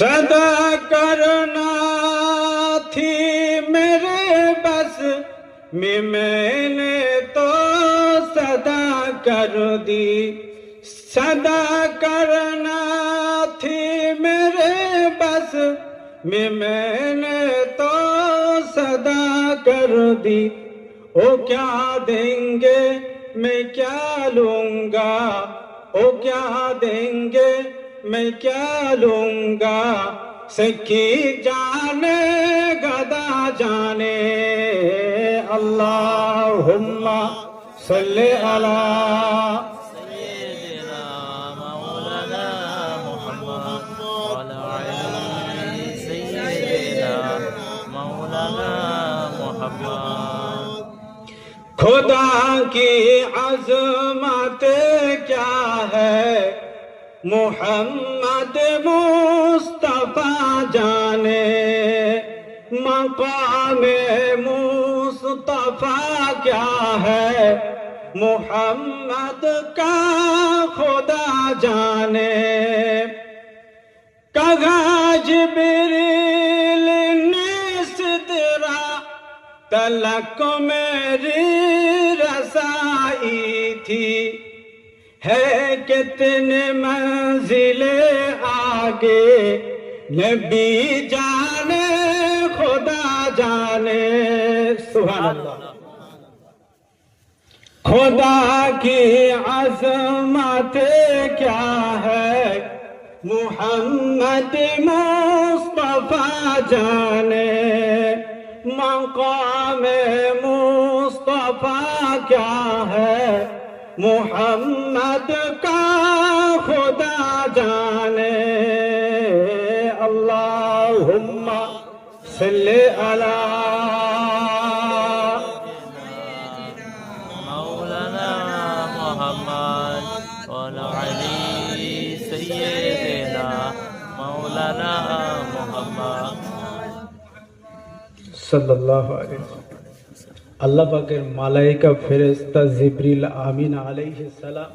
सदा करना थी मेरे बस में, मैंने तो सदा कर दी। सदा करना थी मेरे बस में, मैंने तो सदा कर दी। ओ क्या देंगे मैं क्या लूंगा, ओ क्या देंगे मैं क्या लूंगा। सखी जाने गदा जाने, अल्लाहुम्मा सल्ले अला सय्यिदिना मौलाना मुहम्मद वाला आली सय्यिदिना मौलाना मुहम्मद। खुदा की अज़मत क्या है, मुहम्मद मुस्तफा जाने। मकाम मुस्तफा क्या है, मुहम्मद का खुदा जाने। कहा जिब्रील ने सिदरा तलक मेरी रसाई थी। है कितने मंजिले आगे, नबी जाने खुदा जाने। सुभान अल्लाह। खुदा की अज़मत क्या है, मुहम्मद मुस्तफा जाने। मकाम मुस्तफा क्या है, मुहम्मद का खुदा जाने। अल्लाहुम्मा सल्ले अला मौलाना मुहम्मद वाला अली सय्यिदिना मौलाना मुहम्मद सल्लल्लाहु अलैहि वसल्लम। আল্লাহ পাকের মালাইকা ফেরেশতা জিবরিল আমিন আলাইহিস সালাম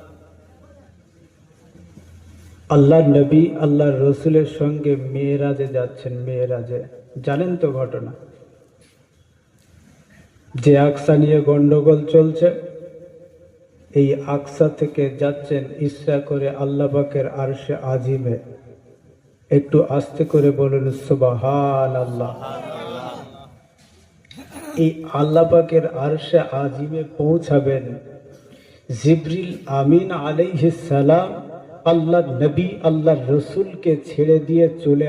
আল্লাহর নবী আল্লাহর রসুলের সঙ্গে মেরাজে যাচ্ছেন। মেরাজে জানেন তো ঘটনা, যে আকসা নিয়ে গন্ডগোল চলছে, এই আকসা থেকে যাচ্ছেন ইসরা করে আল্লাহ পাকের আরশে আজিমে। একটু আস্তে করে বলুন সুবহানাল্লাহ। এই আল্লাহ পাকের আরশে আজিমে পৌঁছাবেন জিবরিল আমিন আলাইহিস সালাম আল্লাহ নবী আল্লাহ রসুলকে ছেড়ে দিয়ে চলে